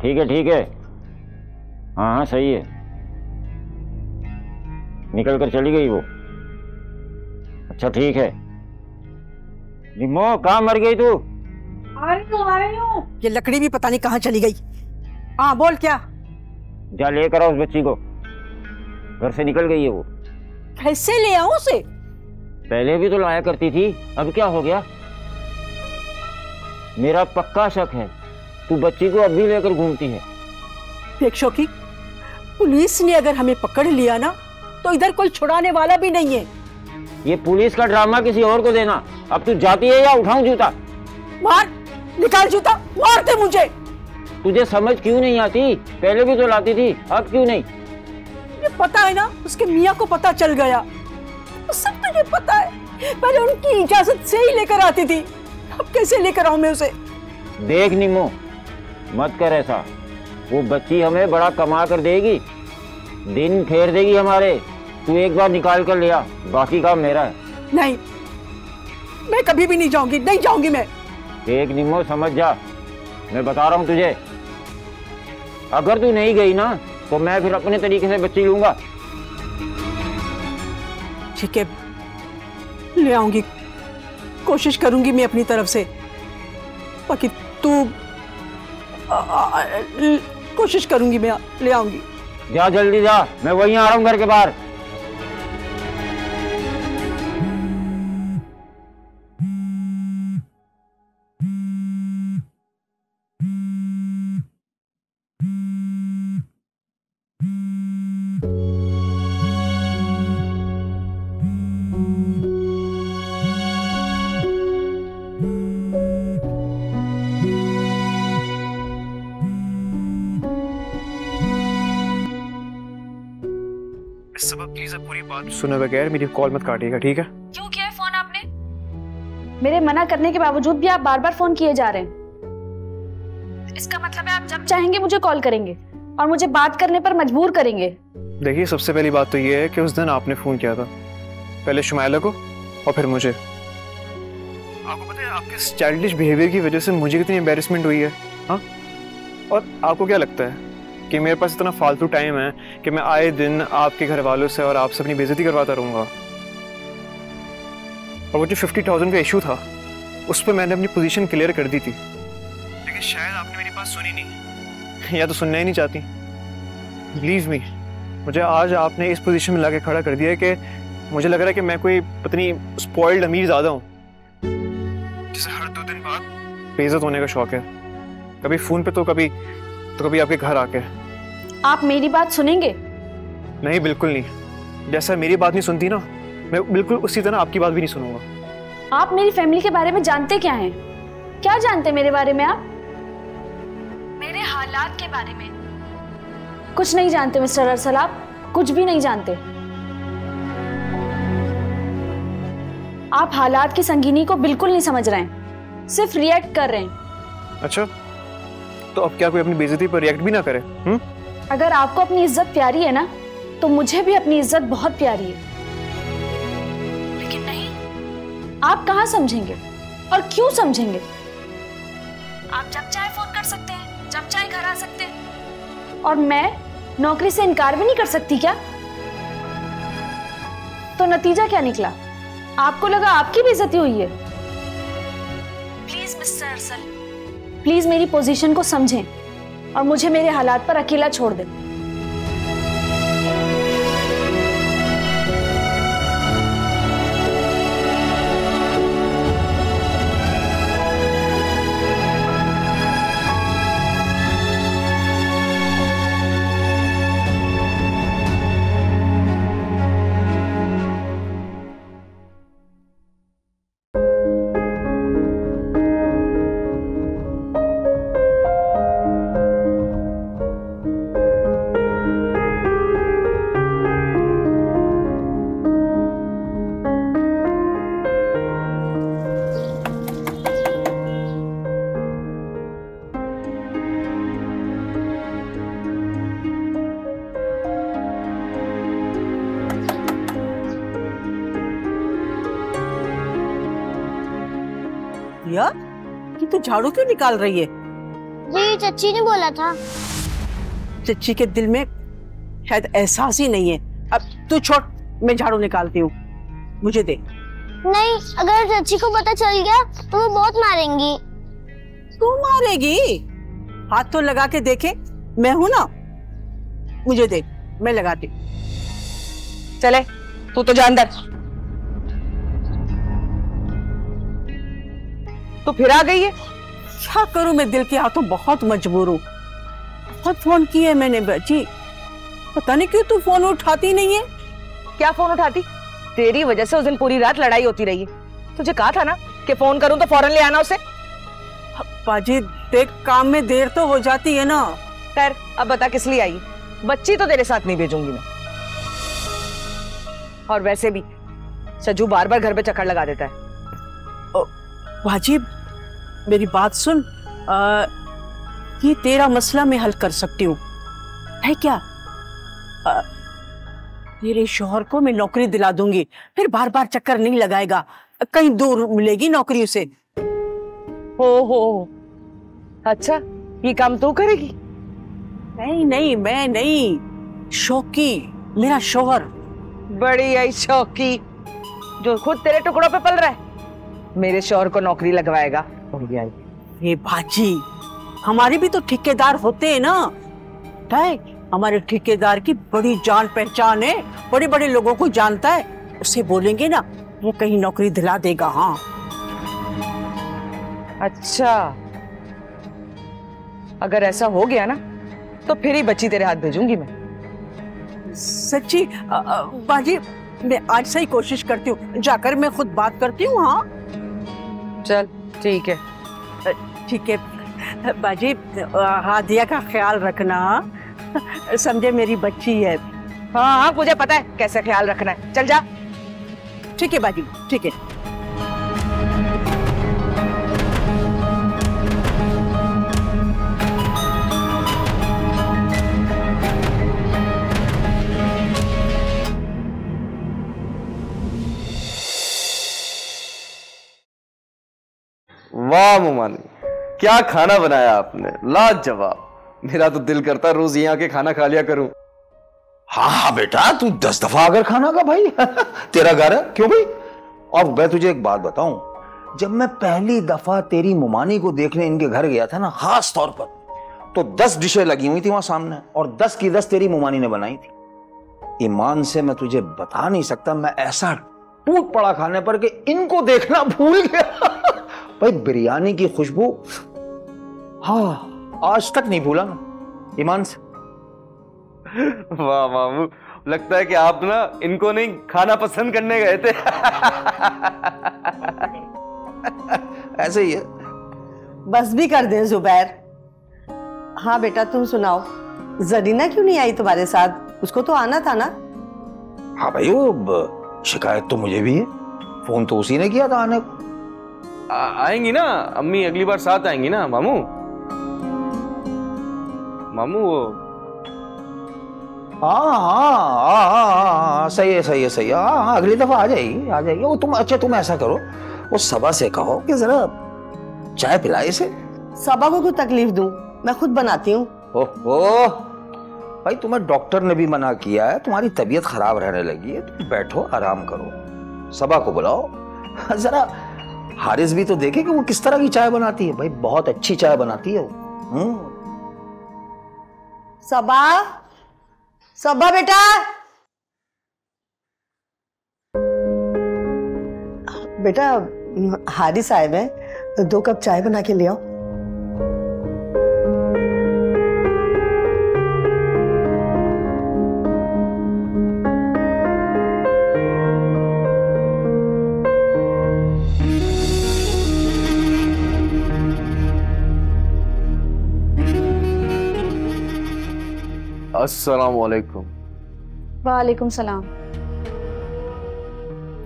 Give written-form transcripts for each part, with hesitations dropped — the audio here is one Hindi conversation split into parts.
ठीक है। हाँ हाँ सही है। निकल कर चली गई वो। अच्छा ठीक है। निम्मो कहाँ मर गई तू? आ रही हूँ। ये लकड़ी भी पता नहीं कहाँ चली गई। हाँ बोल क्या? जा लेकर आओ उस बच्ची को। घर से निकल गई है वो। कैसे ले आऊं उसे? पहले भी तो लाया करती थी, अब क्या हो गया? मेरा पक्का शक है तू बच्ची को अब भी लेकर घूमती है। देख शौकी, पुलिस ने अगर हमें पकड़ लिया ना तो इधर कोई छुड़ाने वाला भी नहीं है। ये पुलिस का ड्रामा किसी और को देना। अब तू जाती है या उठाऊं जूता? मार, निकाल जूता, मार दे मुझे। तुझे समझ क्यों नहीं आती? पहले भी तो लाती थी, अब क्यों नहीं? ये पता है ना, उसके मियाँ को पता चल गया। तो सब तुझे पता है, पहले उनकी इजाजत से ही लेकर आती थी, अब कैसे लेकर आऊं मैं उसे? देख निम्मो, मत कर ऐसा। वो बच्ची हमें बड़ा कमा कर देगी, दिन फेर देगी हमारे। तू एक बार निकाल कर ले आ, बाकी काम मेरा है। नहीं, मैं कभी भी नहीं जाऊंगी, नहीं जाऊंगी मैं। देख निम्मो समझ जा, मैं बता रहा हूं तुझे। अगर तू नहीं गई ना तो मैं फिर अपने तरीके से बच्ची लूंगा। ठीक है, ले आऊंगी, कोशिश करूंगी मैं अपनी तरफ से। बाकी तू कोशिश करूंगी, मैं ले आऊंगी। जा जल्दी जा, मैं वहीं आ रहा हूं घर के बाहर। सबब प्लीज अब पूरी बात सुने बगैर मेरी कॉल मत काटिएगा, ठीक है? क्यों किया है फोन आपने? मेरे मना करने के बावजूद भी आप बार बार फोन किए जा रहे हैं। इसका मतलब है आप जब चाहेंगे मुझे कॉल करेंगे और मुझे बात करने पर मजबूर करेंगे। देखिए, सबसे पहली बात तो ये है कि उस दिन आपने फोन किया था, पहले शुमाइला को और फिर मुझे। आपको पता है आपके चाइल्डिश बिहेवियर की वजह से मुझे कितनी एम्बैरेसमेंट हुई है? हाँ, और आपको क्या लगता है कि मेरे पास इतना फालतू टाइम है कि मैं आए दिन आपके घर वालों से और आपसे अपनी बेइज्जती करवाता रहूंगा? और वो जो 50,000 का इशू था उस पर मैंने अपनी पोजीशन क्लियर कर दी थी, लेकिन शायद आपने मेरी बात सुनी नहीं, या तो सुनना ही नहीं चाहती। बिलीव मी, मुझे आज आपने इस पोजीशन में लाके खड़ा कर दिया है कि मुझे लग रहा है कि मैं कोई पत्नी स्पॉइल्ड अमीर ज्यादा हूँ जिसे हर 2 दिन बाद बेइज्जत होने का शौक है, कभी फोन पे तो कभी आपके घर आके। आप मेरी बात सुनेंगे? नहीं, बिल्कुल नहीं। जैसा मेरी बात नहीं सुनती ना, मैं बिल्कुल उसी तरह आपकी बात भी नहीं सुनूंगा। आप मेरी फैमिली के बारे में जानते क्या हैं? क्या जानते मेरे बारे में आप? मेरे हालात के बारे में कुछ नहीं जानते मिस्टर अरसल, आप कुछ भी नहीं जानते। आप हालात की संगीनी को बिल्कुल नहीं समझ रहे हैं, सिर्फ रिएक्ट कर रहे हैं। अच्छा, तो अब क्या कोई अपनी बेइज्जती पर रिएक्ट भी ना करे? अगर आपको अपनी इज्जत प्यारी है ना तो मुझे भी अपनी इज्जत बहुत प्यारी है, लेकिन नहीं, आप कहाँ समझेंगे और क्यों समझेंगे? आप जब चाहे फोन कर सकते हैं, जब चाहे घर आ सकते हैं, और मैं नौकरी से इनकार भी नहीं कर सकती क्या? तो नतीजा क्या निकला? आपको लगा आपकी बेइज्जती हुई है? प्लीज मिस्टर अरसल, प्लीज मेरी पोजीशन को समझें और मुझे मेरे हालात पर अकेला छोड़ दें। ये तू झाड़ू क्यों निकाल रही है? जी मेरी चच्ची ने बोला था। चच्ची के दिल में शायद एहसास ही नहीं है। अब तू छोड़, मैं झाड़ू निकालती हूँ, मुझे दे। नहीं, अगर चच्ची को पता चल गया तो वो बहुत मारेंगी। तू मारेगी? हाथ तो लगा के देखे, मैं हूं ना। मुझे दे, मैं लगाती। चले, तू तो जा अंदर। तू फिर आ गई है। क्या करूं, मैं दिल के हाथों बहुत मजबूर हूँ। बहुत फोन किए मैंने बच्ची, पता नहीं क्यों तू फोन उठाती नहीं है। क्या फोन उठाती? तेरी वजह से उस दिन पूरी रात लड़ाई होती रही। तुझे कहा था ना कि फोन करूं तो फौरन ले आना उसे। बाजी देख, काम में देर तो हो जाती है ना। खैर, अब बता किस लिए आई? बच्ची तो तेरे साथ नहीं भेजूंगी मैं। और वैसे भी सज्जू बार बार घर पे चक्कर लगा देता है। बाजी मेरी बात सुन, ये तेरा मसला मैं हल कर सकती हूँ, है क्या? तेरे शौहर को मैं नौकरी दिला दूंगी, फिर बार बार चक्कर नहीं लगाएगा, कहीं दूर मिलेगी नौकरी उसे। हो, अच्छा, ये काम तू करेगी? नहीं नहीं, मैं नहीं, शौकी, मेरा शौहर। बड़ी आई शौकी, जो खुद तेरे टुकड़ों पे पल रहा है, मेरे शौहर को नौकरी लगवाएगा। बड़ी आई। ये बाजी, हमारे भी तो ठेकेदार होते हैं ना, हमारे ठेकेदार की बड़ी जान पहचान है, बड़े बड़े लोगों को जानता है, उसे बोलेंगे ना वो कहीं नौकरी दिला देगा। हाँ। अच्छा, अगर ऐसा हो गया ना तो फिर ही बच्ची तेरे हाथ भेजूंगी मैं। सच्ची बाजी, मैं आज से ही कोशिश करती हूँ, जाकर मैं खुद बात करती हूँ। हाँ चल ठीक है। ठीक है बाजी, हादिया का ख्याल रखना, समझे, मेरी बच्ची है। हाँ, मुझे पता है कैसे ख्याल रखना है। चल जा। ठीक है बाजी, ठीक है। वाह मुमानी, क्या खाना बनाया आपने, लाजवाब। मेरा तो दिल करता रोज यहाँ के खाना खा लिया करूं। हाँ हाँ बेटा, तू 10 दफा अगर खाना का भाई तेरा घर है, क्यों भाई? और मैं तुझे एक बात बताऊं, जब मैं पहली दफा तेरी मुमानी को देखने इनके घर गया था ना, खास तौर पर, तो 10 डिशें लगी हुई थी वहां सामने, और 10 की 10 तेरी मुमानी ने बनाई थी। ईमान से मैं तुझे बता नहीं सकता, मैं ऐसा टूट पड़ा खाने पर कि इनको देखना भूल गया। भाई बिरयानी की खुशबू, हाँ, आज तक नहीं भूला ना, ईमान से। वाह मामू, लगता है कि आप ना इनको नहीं खाना पसंद करने गए थे। ऐसे ही है। बस भी कर दे जुबैर। हाँ बेटा, तुम सुनाओ, जरीना क्यों नहीं आई तुम्हारे साथ? उसको तो आना था ना। हाँ भाई, वो शिकायत तो मुझे भी है, फोन तो उसी ने किया था आने को। आएंगी ना अम्मी, अगली बार साथ आएंगी ना मामू। मामू वो, हाँ, सही है, सही है, सही है। हाँ, अगली दफा आ जाएगी, आ जाएगी वो। तुम ऐसा करो, वो सबा से कहो कि जरा चाय पिलाए इसे। सबा को क्यों तकलीफ दूं, मैं खुद बनाती हूँ। ओह भाई, तुम्हें डॉक्टर ने भी मना किया है, तुम्हारी तबीयत खराब रहने लगी है, तुम बैठो आराम करो, सबा को बुलाओ, जरा हारिस भी तो देखे कि वो किस तरह की चाय बनाती है। भाई बहुत अच्छी चाय बनाती है वो। सबा, सबा बेटा। बेटा हारिस आए हैं, 2 कप चाय बना के ले आओ। अस्सलाम वालेकुम। वालेकुम सलाम।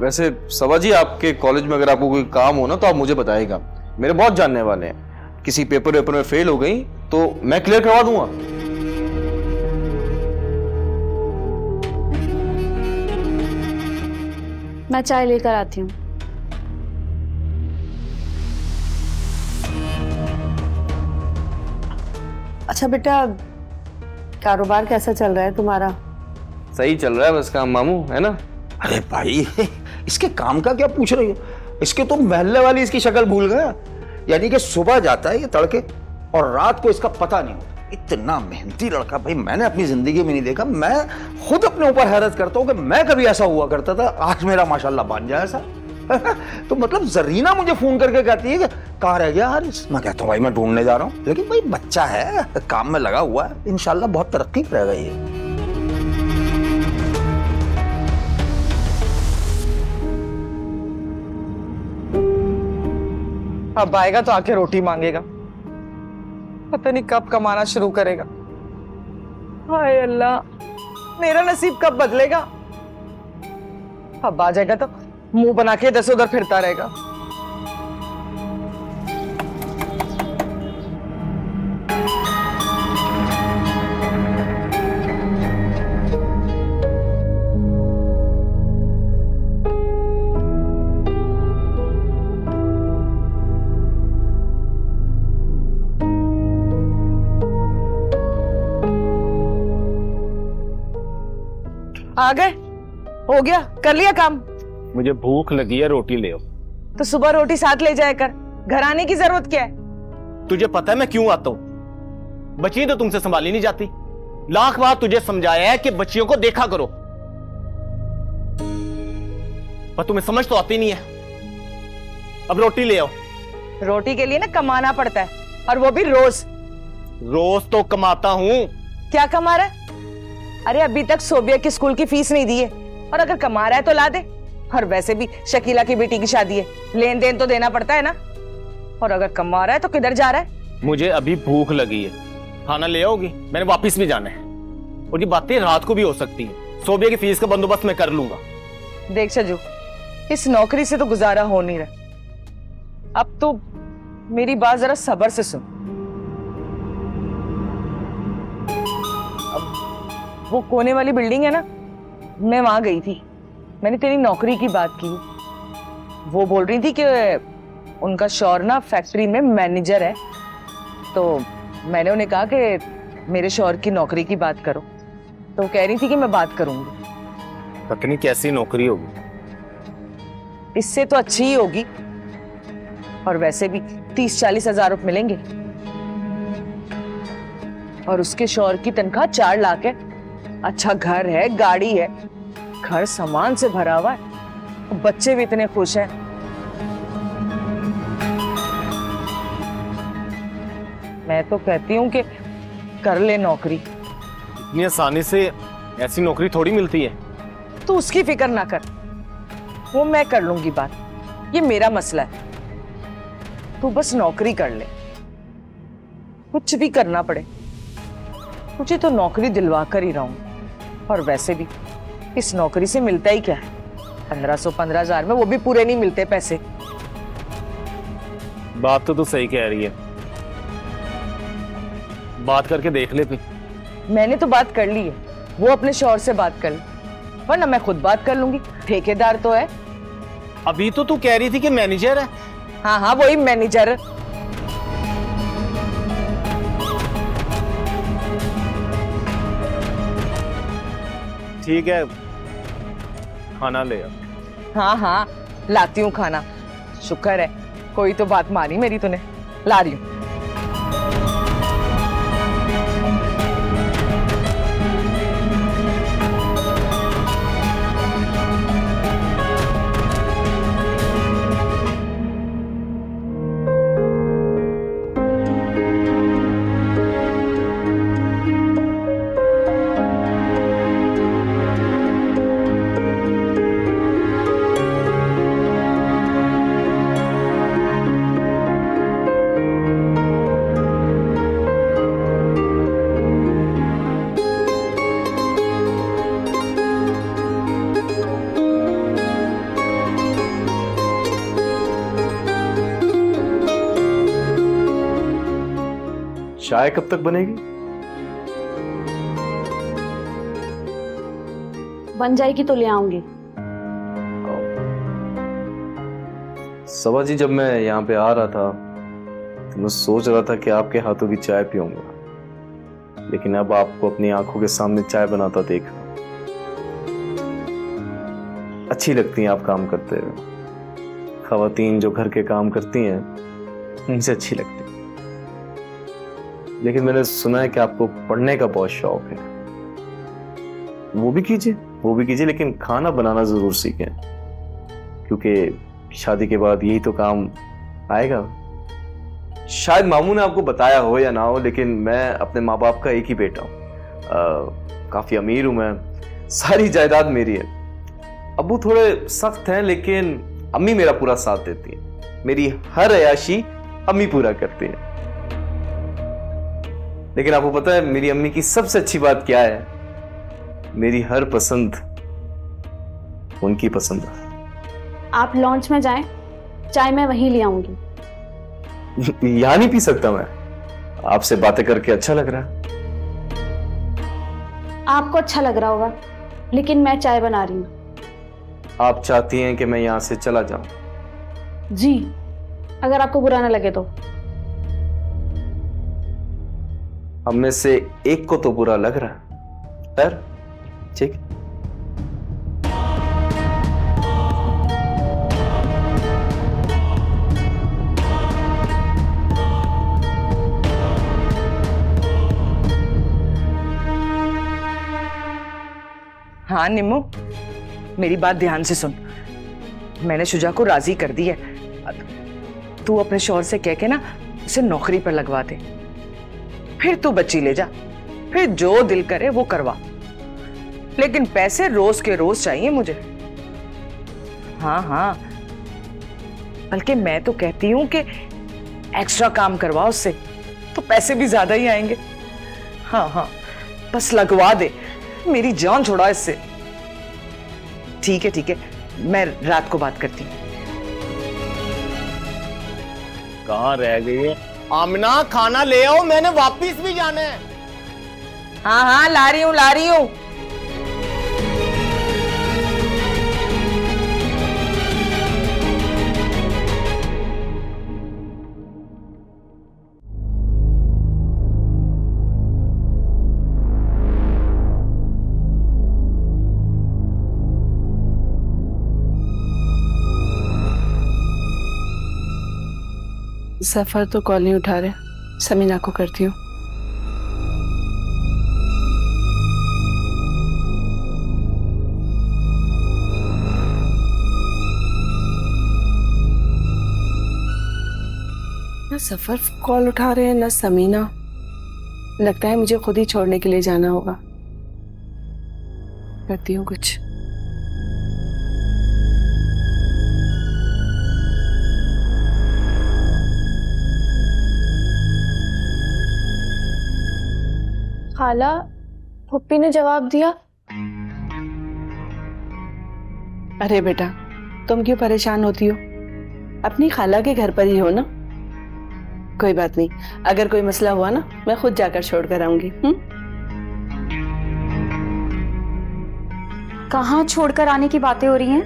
वैसे सबा जी, आपके कॉलेज में अगर आपको कोई काम हो ना तो आप मुझे बताइएगा, मेरे बहुत जानने वाले हैं। किसी पेपर में फेल हो गई तो मैं क्लियर करवा दूंगा। मैं चाय लेकर आती हूँ। अच्छा बेटा, कारोबार कैसा चल रहा है तुम्हारा? सही चल रहा है बस काम मामू, है ना? अरे भाई, इसके काम का क्या पूछ रही हो? इसके तो महल्ले वाली इसकी शक्ल भूल गया। यानी कि सुबह जाता है ये तड़के और रात को इसका पता नहीं होता। इतना मेहनती लड़का भाई मैंने अपनी जिंदगी में नहीं देखा। मैं खुद अपने ऊपर हैरत करता हूँ कि मैं कभी ऐसा हुआ करता था, आज मेरा माशाल्लाह बन जाए ऐसा। तो मतलब जरीना मुझे फोन करके कहती है कि कहाँ रह गया हारिस। मैं कहता हूँ भाई मैं ढूंढने जा रहा हूँ, लेकिन भाई बच्चा है, काम में लगा हुआ है, इंशाल्लाह बहुत तरक्की करेगा ये। अब आएगा तो आके रोटी मांगेगा, पता नहीं कब कमाना शुरू करेगा। हाय अल्लाह, मेरा नसीब कब बदलेगा? अब आ जाएगा तो मुंह बना के इधर से उधर फिरता रहेगा। आ गए? हो गया? कर लिया काम? मुझे भूख लगी है, रोटी ले आओ। तो सुबह रोटी साथ ले जाया कर, घर आने की जरूरत क्या है? तुझे पता है मैं क्यों आता हूं? बच्ची तो तुमसे संभाली नहीं जाती। लाख बार तुझे समझाया है कि बच्चियों को देखा करो, पर तुम्हें समझ तो आती नहीं है। अब रोटी ले आओ। रोटी के लिए ना कमाना पड़ता है, और वो भी रोज। रोज तो कमाता हूं। क्या कमा रहा है? अरे अभी तक सोबिया की स्कूल की फीस नहीं दी है, और अगर कमा रहा है तो ला दे। और वैसे भी शकीला की बेटी की शादी है, लेन देन तो देना पड़ता है ना। और अगर कमा रहा है तो किधर जा रहा है? मुझे अभी भूख लगी है, खाना ले आओगी? मैंने वापस भी जाना है, और ये बातें रात को भी हो सकती है। सोबिया की फीस का बंदोबस्त मैं कर लूंगा। देख सजू, इस नौकरी से तो गुजारा हो नहीं रहा। अब तो मेरी बात जरा सब्र से सुन। वो कोने वाली बिल्डिंग है ना, मैं वहां गई थी, मैंने तेरी नौकरी की बात की। वो बोल रही थी कि उनका शौहर ना फैक्ट्री में मैनेजर है, तो मैंने उन्हें कहा कि मेरे शौहर की नौकरी की बात करो, तो कह रही थी कि मैं बात करूंगी। पता नहीं कैसी नौकरी होगी। इससे तो अच्छी ही होगी, और वैसे भी 30-40 हजार रुपये मिलेंगे, और उसके शौहर की तनख्वाह 4 लाख है। अच्छा घर है, गाड़ी है, घर सामान से भरा हुआ है, बच्चे भी इतने खुश हैं। मैं तो कहती हूँ कि कर ले नौकरी। इतनी आसानी से ऐसी नौकरी थोड़ी मिलती है। तू उसकी फिक्र ना कर, वो मैं कर लूंगी बात, ये मेरा मसला है। तू बस नौकरी कर ले, कुछ भी करना पड़े। मुझे तो नौकरी दिलवा कर ही रहा हूं, और वैसे भी इस नौकरी से मिलता ही क्या है? 1500-15 हजार में वो भी पूरे नहीं मिलते पैसे। बात तो तू सही कह रही है, बात करके देख ले फिर। मैंने तो बात कर ली है, वो अपने शौहर से बात कर ले, वरना मैं खुद बात कर लूंगी। ठेकेदार तो है। अभी तो तू कह रही थी कि मैनेजर है। हाँ हाँ, वही मैनेजर। ठीक है, खाना ले आ। हाँ हाँ, लाती हूँ खाना। शुक्र है कोई तो बात मानी मेरी तूने। ला रही हूँ। चाय कब तक बनेगी? बन जाएगी तो ले आऊंगी। सबा जी, जब मैं यहाँ पे आ रहा था तो मैं सोच रहा था कि आपके हाथों की चाय पीऊंगा। लेकिन अब आपको अपनी आंखों के सामने चाय बनाता देख अच्छी लगती हैं आप काम करते हुए। खवातीन जो घर के काम करती हैं उनसे अच्छी लगती है। लेकिन मैंने सुना है कि आपको पढ़ने का बहुत शौक है। वो भी कीजिए, लेकिन खाना बनाना जरूर सीखें, क्योंकि शादी के बाद यही तो काम आएगा। शायद मामू ने आपको बताया हो या ना हो, लेकिन मैं अपने माँ बाप का एक ही बेटा हूँ। काफी अमीर हूं मैं, सारी जायदाद मेरी है। अब्बू थोड़े सख्त हैं, लेकिन अम्मी मेरा पूरा साथ देती है। मेरी हर अयाशी अम्मी पूरा करती है। लेकिन आपको पता है मेरी अम्मी की सबसे अच्छी बात क्या है? मेरी हर पसंद उनकी पसंद है। आप लॉन्च में जाएं, चाय मैं वहीं ले आऊंगी। यहां नहीं पी सकता मैं? आपसे बातें करके अच्छा लग रहा है। आपको अच्छा लग रहा होगा, लेकिन मैं चाय बना रही हूँ। आप चाहती हैं कि मैं यहां से चला जाऊं? जी, अगर आपको बुरा ना लगे तो। हम में से एक को तो बुरा लग रहा है। पर ठीक। हाँ निम्मो, मेरी बात ध्यान से सुन। मैंने शुजा को राजी कर दी है। तू अपने शौहर से कह के ना उसे नौकरी पर लगवा दे, फिर तू बच्ची ले जा, फिर जो दिल करे वो करवा। लेकिन पैसे रोज के रोज चाहिए मुझे। हाँ हाँ, बल्कि मैं तो कहती हूं कि एक्स्ट्रा काम करवा उससे, तो पैसे भी ज्यादा ही आएंगे। हाँ हाँ, बस लगवा दे, मेरी जान छोड़ा इससे। ठीक है, मैं रात को बात करती हूँ। कहाँ रह गई है आमिना? खाना ले आओ, मैंने वापिस भी जाना है। हाँ, ला रही हूँ। सफर तो कॉल नहीं उठा रहे, समीना को करती हूँ। ना सफर कॉल उठा रहे हैं ना समीना। लगता है मुझे खुद ही छोड़ने के लिए जाना होगा। करती हूँ कुछ। खाला, पुप्पी ने जवाब दिया। अरे बेटा, तुम क्यों परेशान होती हो? अपनी खाला के घर पर ही हो ना। कोई बात नहीं, अगर कोई मसला हुआ ना मैं खुद जाकर छोड़ कर आऊंगी। कहाँ छोड़कर आने की बातें हो रही हैं?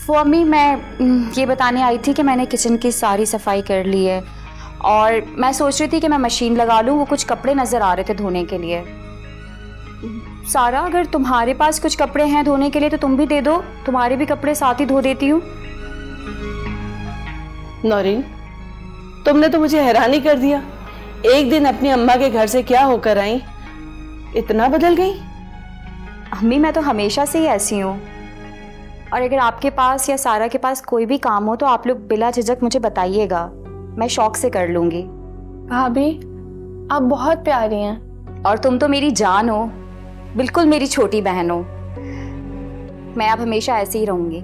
फॉर मी, मैं ये बताने आई थी कि मैंने किचन की सारी सफाई कर ली है और मैं सोच रही थी कि मैं मशीन लगा लूँ। वो कुछ कपड़े नज़र आ रहे थे धोने के लिए। सारा, अगर तुम्हारे पास कुछ कपड़े हैं धोने के लिए तो तुम भी दे दो, तुम्हारे भी कपड़े साथ ही धो देती हूँ। नौरीन, तुमने तो मुझे हैरानी कर दिया। एक दिन अपनी अम्मा के घर से क्या होकर आई, इतना बदल गई। अम्मी, मैं तो हमेशा से ही ऐसी हूँ, और अगर आपके पास या सारा के पास कोई भी काम हो तो आप लोग बिला झिझक मुझे बताइएगा, मैं शौक से कर लूंगी। भाभी, आप बहुत प्यारी हैं। और तुम तो मेरी जान हो, बिल्कुल मेरी छोटी बहन हो। मैं अब हमेशा ऐसे ही रहूंगी।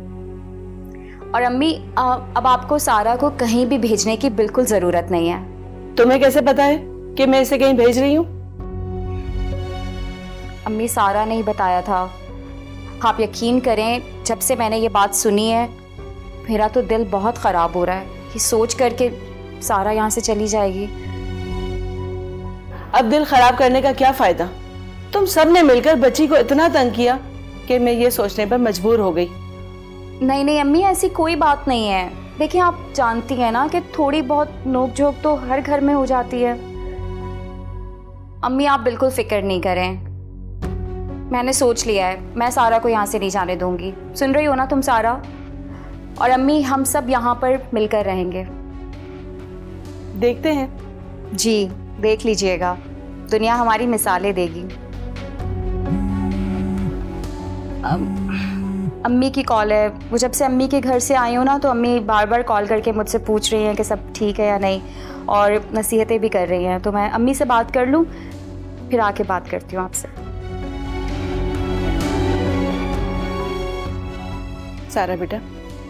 और अम्मी, अब आपको सारा को कहीं भी भेजने की बिल्कुल जरूरत नहीं है। तुम्हें कैसे पता है कि मैं इसे कहीं भेज रही हूँ? अम्मी, सारा ने ही बताया था। आप यकीन करें, जब से मैंने ये बात सुनी है मेरा तो दिल बहुत खराब हो रहा है, ये सोच करके सारा यहाँ से चली जाएगी। अब दिल खराब करने का क्या फायदा? तुम सब ने मिलकर बच्ची को इतना तंग किया कि मैं ये सोचने पर मजबूर हो गई। नहीं अम्मी, ऐसी कोई बात नहीं है। देखिए आप जानती हैं ना कि थोड़ी बहुत नोक-झोंक तो हर घर में हो जाती है। अम्मी आप बिल्कुल फिक्र नहीं करें, मैंने सोच लिया है, मैं सारा को यहाँ से नहीं जाने दूंगी। सुन रही हो ना तुम सारा? और अम्मी हम सब यहाँ पर मिलकर रहेंगे। देखते हैं। जी देख लीजिएगा, दुनिया हमारी मिसालें देगी। अम्मी की कॉल है, वो जब से अम्मी के घर से आई हूँ ना तो अम्मी बार बार कॉल करके मुझसे पूछ रही हैं कि सब ठीक है या नहीं, और नसीहतें भी कर रही हैं। तो मैं अम्मी से बात कर लूँ, फिर आके बात करती हूँ आपसे। सारा बेटा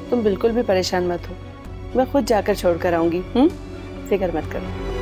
तुम बिल्कुल भी परेशान मत हो, मैं खुद जाकर छोड़ कर आऊंगी। फिक्र मत करो।